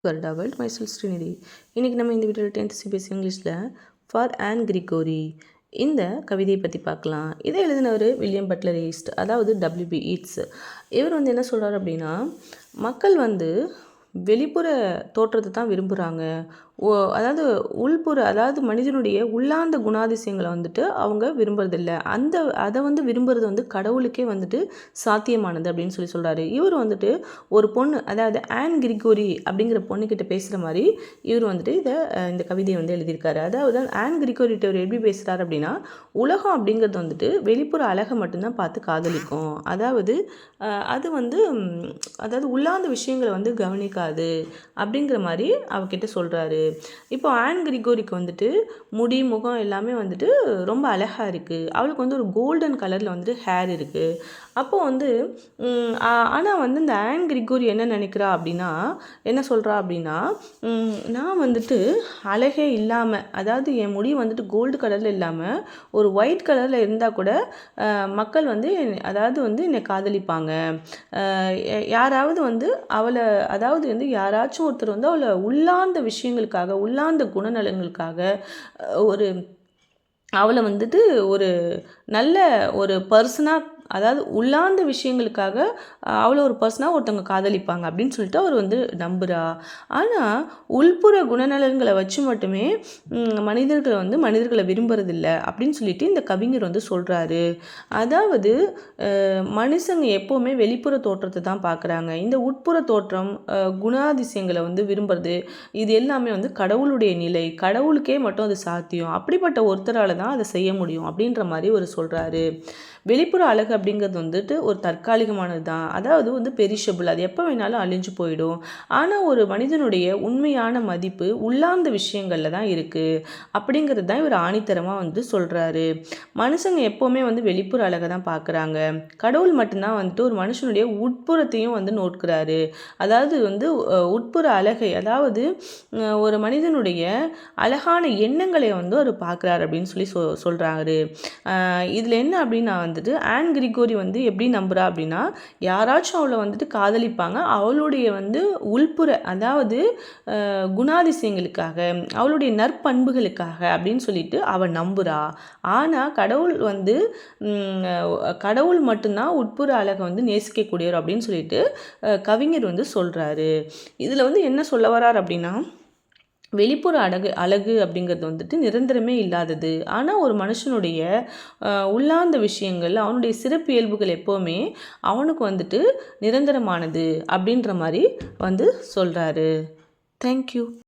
World myself Srinidhi. இன்னைக்கு நம்ம இந்த வீடியோவில் 10th சிபிஎஸ்சி இங்கிலீஷில் ஃபார் ஆன் கிரிகோரி இந்த கவிதையை பற்றி பார்க்கலாம். இதை எழுதினவர் வில்லியம் பட்லர் ஈஸ்ட், அதாவது WB ஈட்ஸ். இவர் என்ன சொல்கிறார் அப்படின்னா, மக்கள் வெளிப்புற தோற்றத்தை தான் விரும்புகிறாங்க. அதாவது உள்புற, அதாவது மனிதனுடைய உள்ளார்ந்த குணாதிசயங்களை அவங்க விரும்புறதில்ல. அதை விரும்புறது கடவுளுக்கே சாத்தியமானது அப்படின்னு சொல்கிறாரு. இவர் ஒரு பொண்ணு, அதாவது ஆன் கிரிகோரி அப்படிங்கிற பொண்ணுக்கிட்ட பேசுகிற மாதிரி இவர் இந்த கவிதையை எழுதியிருக்காரு. அதாவது ஆன் கிரிகோரிட்ட இவர் எப்படி பேசுகிறார் அப்படின்னா, உலகம் அப்படிங்கிறது வெளிப்புற அழகை மட்டும்தான் பார்த்து காதலிக்கும். அதாவது அது அதாவது உள்ளார்ந்த விஷயங்களை கவனிக்காது அப்படிங்கிற மாதிரி அவகிட்ட சொல்கிறாரு. இப்போ ஆன் கிரிகோரிக்கு முடி, முகம் எல்லாமே ரொம்ப அழகாக இருக்குது. அவளுக்கு ஒரு கோல்டன் கலரில் ஹேர் இருக்குது. அப்போது ஆனால் இந்த ஆன் கிரிகோரி என்ன நினைக்கிறா அப்படின்னா, என்ன சொல்கிறா அப்படின்னா, நான் அழகே இல்லாமல், அதாவது என் முடி கோல்டு கலரில் இல்லாமல் ஒரு ஒயிட் கலரில் இருந்தால் கூட மக்கள் அதாவது என்னை காதலிப்பாங்க. யாராவது அவளை, அதாவது யாராச்சும் ஒருத்தர் அவளை உள்ளார்ந்த விஷயங்களுக்காக, உள்ளார்ந்த குணநலங்களுக்காக அவளை ஒரு நல்ல ஒரு பர்சனாக, அதாவது உள்ளார்ந்த விஷயங்களுக்காக அவளை ஒரு பர்சனாக ஒருத்தவங்க காதலிப்பாங்க அப்படின்னு சொல்லிட்டு அவர் நம்புகிறா. ஆனால் உள்புற குணநலன்களை வச்சு மட்டுமே மனிதர்களை விரும்புறதில்ல அப்படின்னு சொல்லிட்டு இந்த கவிஞர் சொல்கிறாரு. அதாவது மனுஷங்க எப்போவுமே வெளிப்புற தோற்றத்தை தான் பார்க்குறாங்க. இந்த உட்புற தோற்றம், குணாதிசயங்களை விரும்புறது, இது எல்லாமே கடவுளுடைய நிலை. கடவுளுக்கே மட்டும் அது சாத்தியம். அப்படிப்பட்ட ஒருத்தரால் தான் அதை செய்ய முடியும் அப்படின்ற மாதிரி அவர் சொல்கிறாரு. வெளிப்புற அழகு அப்படிங்கிறது ஒரு தற்காலிகமானது தான். அதாவது பெரிஷபிள், அது எப்போ வேணாலும் அழிஞ்சு போயிடும். ஆனால் ஒரு மனிதனுடைய உண்மையான மதிப்பு உள்ளார்ந்த விஷயங்களில் தான் இருக்குது அப்படிங்கிறது தான் இவர் ஆணித்தரமாக சொல்கிறாரு. மனுஷங்க எப்போவுமே வெளிப்புற அழகை தான் பார்க்குறாங்க. கடவுள் மட்டும்தான் ஒரு மனுஷனுடைய உட்புறத்தையும் நோட்கிறாரு. அதாவது உட்புற அழகை, அதாவது ஒரு மனிதனுடைய அழகான எண்ணங்களை அவர் பார்க்குறாரு அப்படின்னு சொல்லி சொல்கிறாரு. இதில் என்ன அப்படின்னா ஆன் கிரிகோரி எப்படி நம்புறா அப்படின்னா, யாராச்சும் அவளை காதலிப்பாங்க. அவளுடைய உள்புற, அதாவது குணாதிசயங்களுக்காக, அவளுடைய நற்பண்புகளுக்காக அப்படின்னு சொல்லிட்டு அவள் நம்புறா. ஆனால் கடவுள் மட்டும்தான் உட்புற அழகை நேசிக்கக்கூடியவர் அப்படின்னு சொல்லிட்டு கவிஞர் சொல்கிறாரு. இதில் என்ன சொல்ல வரார் அப்படின்னா, வெளிப்புற அழகு அப்படிங்கிறது நிரந்தரமே இல்லாதது. ஆனால் ஒரு மனுஷனுடைய உள்ளார்ந்த விஷயங்கள், அவனுடைய சிறப்பு இயல்புகள் எப்போவுமே அவனுக்கு நிரந்தரமானது அப்படின்ற மாதிரி சொல்கிறாரு. தேங்க்யூ.